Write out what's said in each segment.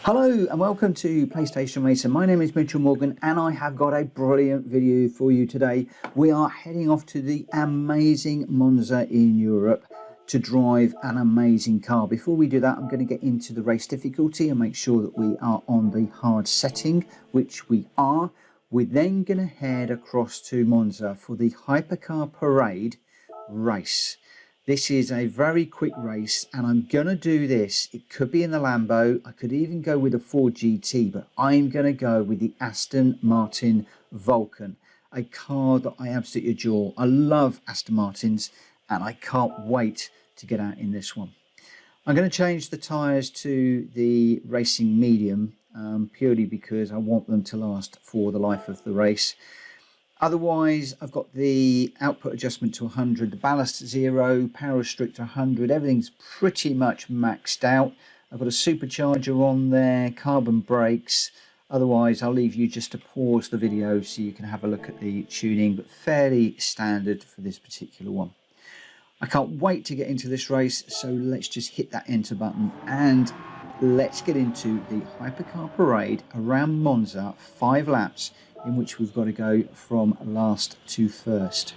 Hello and welcome to PlayStation Racer. My name is Mitchell Morgan and I have got a brilliant video for you today. We are heading off to the amazing Monza in Europe to drive an amazing car. Before we do that, I'm going to get into the race difficulty and make sure that we are on the hard setting, which we are. We're then going to head across to Monza for the Hypercar Parade race. This is a very quick race and I'm going to do this. It could be in the Lambo. I could even go with a Ford GT, but I'm going to go with the Aston Martin Vulcan, a car that I absolutely adore. I love Aston Martins and I can't wait to get out in this one. I'm going to change the tyres to the racing medium purely because I want them to last for the life of the race. Otherwise, I've got the output adjustment to 100, the ballast 0, power restrictor 100, everything's pretty much maxed out. I've got a supercharger on there, carbon brakes. Otherwise, I'll leave you just to pause the video so you can have a look at the tuning, but fairly standard for this particular one. I can't wait to get into this race, so let's just hit that enter button and let's get into the Hypercar Parade around Monza, 5 laps, in which we've got to go from last to first.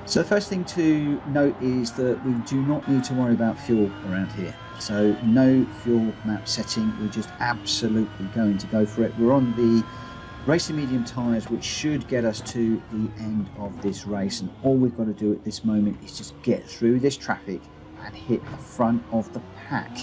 So the first thing to note is that we do not need to worry about fuel around here. So no fuel map setting, we're just absolutely going to go for it. We're on the racing medium tyres, which should get us to the end of this race, and all we've got to do at this moment is just get through this traffic and hit the front of the pack.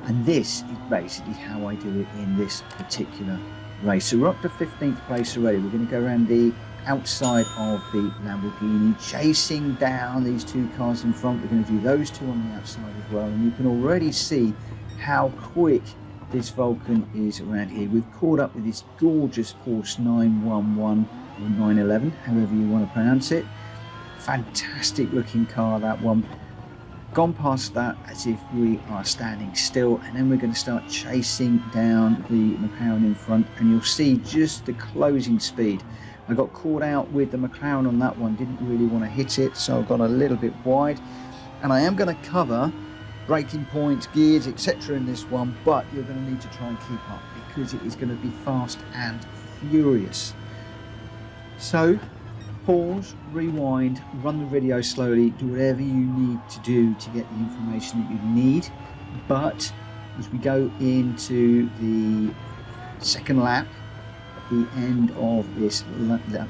And this is basically how I do it in this particular race. So we're up to 15th place already. We're going to go around the outside of the Lamborghini, chasing down these 2 cars in front. We're going to do those 2 on the outside as well, and you can already see how quick this Vulcan is around here. We've caught up with this gorgeous Porsche 911 or 911, however you want to pronounce it. Fantastic looking car, that one. Gone past that as if we are standing still, and then we're going to start chasing down the McLaren in front, and you'll see just the closing speed. I got caught out with the McLaren on that one, didn't really want to hit it, so I've gone a little bit wide, and I am going to cover braking points, gears, etc. in this one, but you're going to need to try and keep up because it is going to be fast and furious. So pause, rewind, run the video slowly, do whatever you need to do to get the information that you need. But as we go into the second lap, at the end of this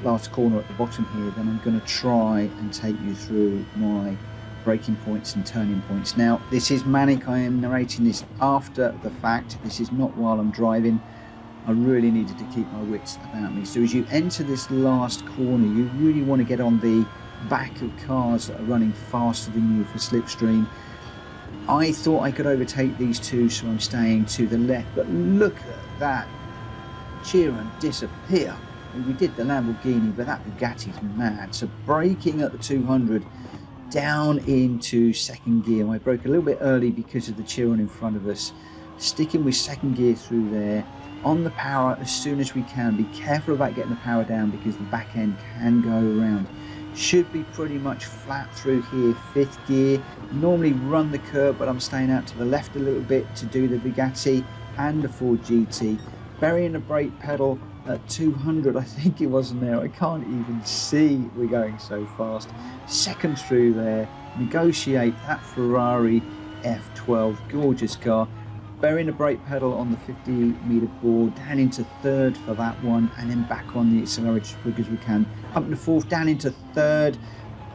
last corner at the bottom here, then I'm going to try and take you through my braking points and turning points. Now, this is manic. I am narrating this after the fact. This is not while I'm driving. I really needed to keep my wits about me. So as you enter this last corner, you really want to get on the back of cars that are running faster than you for slipstream. I thought I could overtake these 2, so I'm staying to the left, but look at that cheer and disappear. We did the Lamborghini, but that Bugatti's mad. So braking at the 200 down into second gear. I broke a little bit early because of the Chiron in front of us. Sticking with second gear through there, on the power as soon as we can. Be careful about getting the power down because the back end can go around. Should be pretty much flat through here, 5th gear. Normally run the curb, but I'm staying out to the left a little bit to do the Bugatti and the Ford GT. Burying the brake pedal at 200, I think it wasn't there. I can't even see, we're going so fast. Second through there, negotiate that Ferrari F12, gorgeous car. Burying the brake pedal on the 50-meter board, down into 3rd for that one, and then back on the accelerator as quick as we can. Up to 4th, down into 3rd.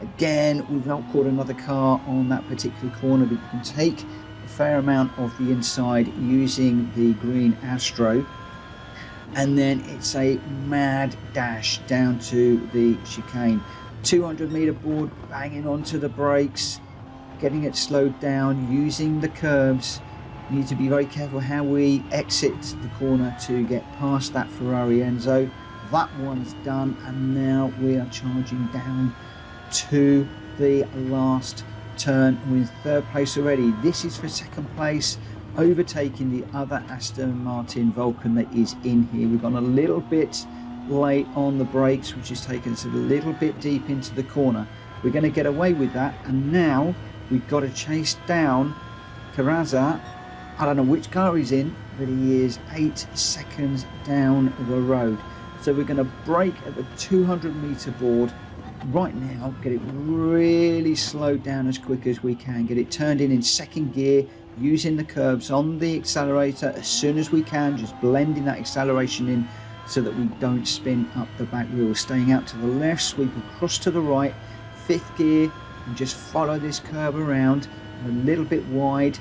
Again, we've not caught another car on that particular corner, but you can take a fair amount of the inside using the green Astro. And then it's a mad dash down to the chicane. 200-meter board, banging onto the brakes, getting it slowed down, using the curbs. Need to be very careful how we exit the corner to get past that Ferrari Enzo. That one's done, and now we are charging down to the last turn. We're in 3rd place already. This is for 2nd place, overtaking the other Aston Martin Vulcan that is in here. We've gone a little bit late on the brakes, which has taken us a little bit deep into the corner. We're going to get away with that, and now we've got to chase down Carrazza I don't know which car he's in, but he is 8 seconds down the road. So we're going to brake at the 200-meter board right now, get it really slowed down as quick as we can, get it turned in second gear, using the curbs on the accelerator as soon as we can, just blending that acceleration in so that we don't spin up the back wheel. Staying out to the left, sweep across to the right, 5th gear, and just follow this curve around a little bit wide.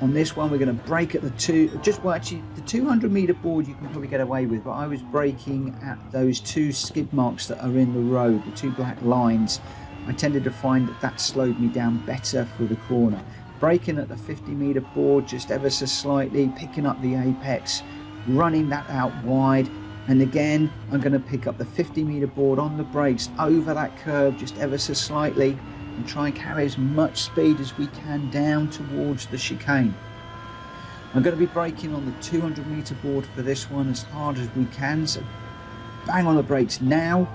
On this one, we're going to brake at the the 200-meter board you can probably get away with, but I was braking at those 2 skid marks that are in the road, the 2 black lines. I tended to find that slowed me down better for the corner. Braking at the 50-meter board just ever so slightly, picking up the apex, running that out wide, and again I'm going to pick up the 50-meter board on the brakes over that curve just ever so slightly, and try and carry as much speed as we can down towards the chicane. I'm going to be braking on the 200-meter board for this one as hard as we can, so bang on the brakes now,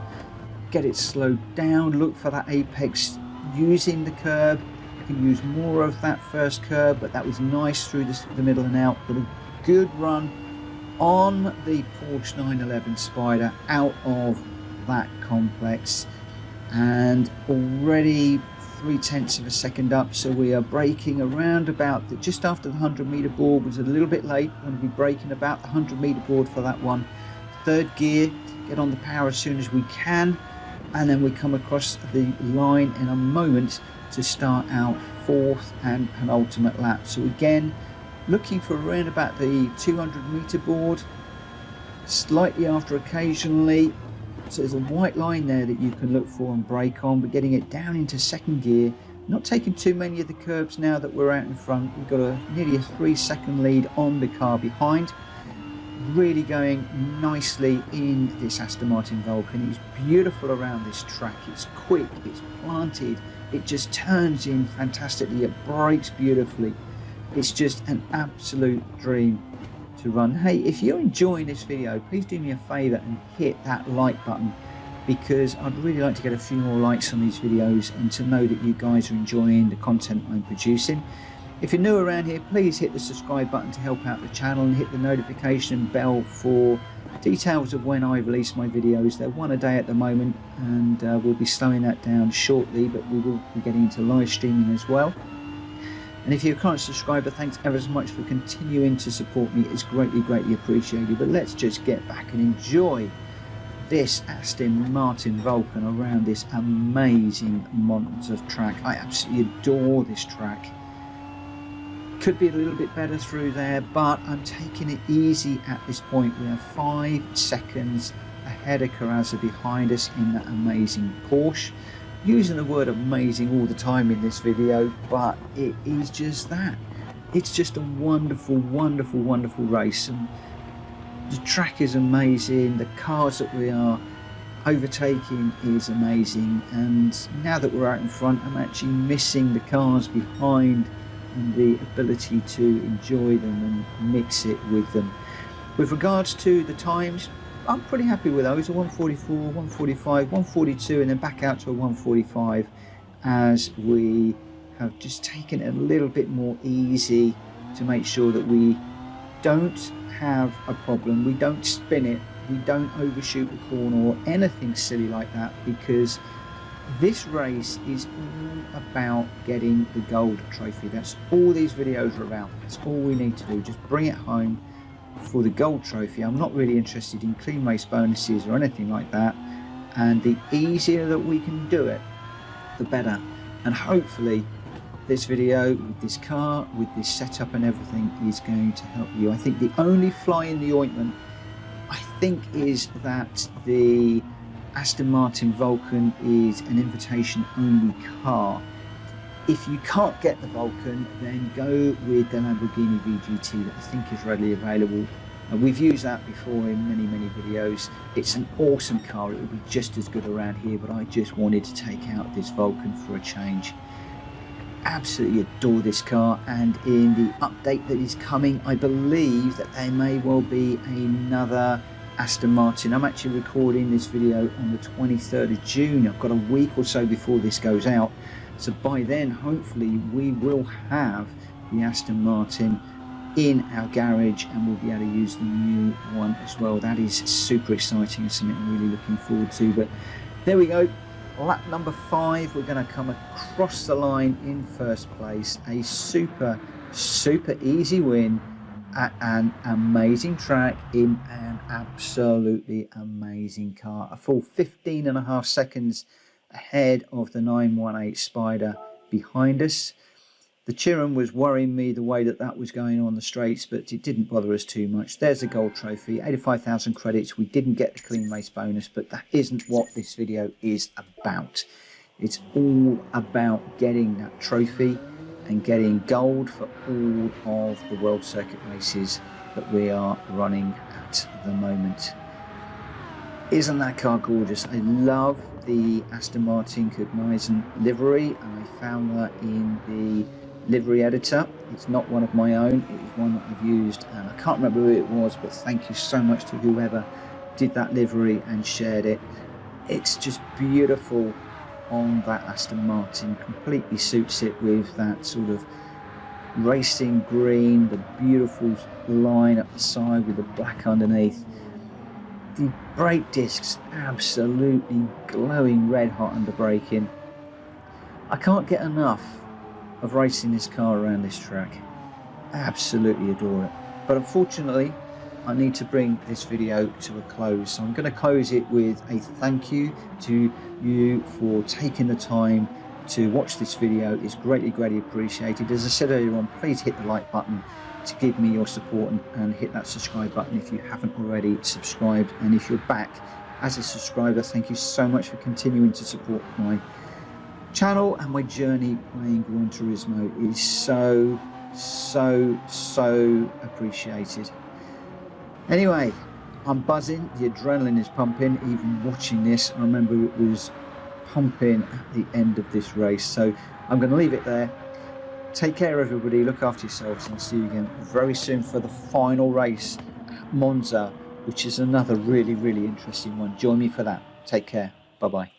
get it slowed down, look for that apex using the curb. I can use more of that first curb, but that was nice through the middle and out. Got a good run on the Porsche 911 Spider out of that complex, and already 0.3 of a second up, so we are braking around about just after the 100-meter board. Was a little bit late. I'm going to be braking about the 100-meter board for that one. 3rd gear, get on the power as soon as we can, and then we come across the line in a moment to start our 4th and penultimate lap. So again, looking for around about the 200-meter board, slightly after occasionally. So there's a white line there that you can look for and brake on, but getting it down into 2nd gear, not taking too many of the curbs now that we're out in front. We've got nearly a 3-second lead on the car behind. Really going nicely in this Aston Martin Vulcan. It's beautiful around this track. It's quick, it's planted, it just turns in fantastically, it brakes beautifully. It's just an absolute dream to run. Hey, if you're enjoying this video, please do me a favor and hit that like button, because I'd really like to get a few more likes on these videos and to know that you guys are enjoying the content I'm producing. If you're new around here, please hit the subscribe button to help out the channel, and hit the notification bell for details of when I release my videos. They're 1 a day at the moment, and we'll be slowing that down shortly, but we will be getting into live streaming as well. And if you're a current subscriber, thanks ever so much for continuing to support me. It's greatly appreciated. But let's just get back and enjoy this Aston Martin Vulcan around this amazing Monza track. I absolutely adore this track. Could be a little bit better through there, but I'm taking it easy at this point. We are 5 seconds ahead of Carrazza behind us in that amazing Porsche. Using the word amazing all the time in this video, but it is just that. It's just a wonderful race, and the track is amazing. The cars that we are overtaking is amazing, and now that we're out in front, I'm actually missing the cars behind and the ability to enjoy them and mix it with them. With regards to the times, I'm pretty happy with those. A 144, 145, 142, and then back out to a 145, as we have just taken it a little bit more easy to make sure that we don't have a problem, we don't spin it, we don't overshoot the corner or anything silly like that, because this race is all about getting the gold trophy. That's all these videos are about. That's all we need to do. Just bring it home for the gold trophy. I'm not really interested in clean race bonuses or anything like that, and the easier that we can do it, the better. And hopefully this video with this car, with this setup and everything, is going to help you. I think the only fly in the ointment, I think, is that the Aston Martin Vulcan is an invitation only car. If you can't get the Vulcan, then go with the Lamborghini VGT that I think is readily available. We've used that before in many videos. It's an awesome car. It would be just as good around here, but I just wanted to take out this Vulcan for a change. Absolutely adore this car, and in the update that is coming, I believe that there may well be another Aston Martin. I'm actually recording this video on the 23rd of June. I've got a week or so before this goes out. So by then, hopefully, we will have the Aston Martin in our garage, and we'll be able to use the new one as well. That is super exciting and something I'm really looking forward to. But there we go, lap number 5. We're going to come across the line in first place. A super easy win at an amazing track in an absolutely amazing car. A full 15.5 seconds ahead of the 918 Spider behind us. The Chiron was worrying me the way that was going on the straights, but it didn't bother us too much. There's the gold trophy, 85,000 credits. We didn't get the clean race bonus, but that isn't what this video is about. It's all about getting that trophy and getting gold for all of the World Circuit races that we are running at the moment. Isn't that car gorgeous? I love the Aston Martin Cognizant livery, and I found that in the livery editor. It's not one of my own, it was one that I've used, and I can't remember who it was, but thank you so much to whoever did that livery and shared it. It's just beautiful on that Aston Martin, completely suits it with that sort of racing green, the beautiful line up the side with the black underneath. The brake discs absolutely glowing red hot under braking. I can't get enough of racing this car around this track. Absolutely adore it. But unfortunately, I need to bring this video to a close. So I'm going to close it with a thank you to you for taking the time to watch this video. It's greatly appreciated. As I said earlier on, please hit the like button to give me your support, and hit that subscribe button if you haven't already subscribed. And if you're back as a subscriber, thank you so much for continuing to support my channel and my journey playing Gran Turismo. It is so appreciated. Anyway, I'm buzzing, the adrenaline is pumping. Even watching this, I remember it was pumping at the end of this race. So I'm going to leave it there. Take care everybody, look after yourselves, and I'll see you again very soon for the final race at Monza, which is another really interesting one. Join me for that. Take care, bye bye.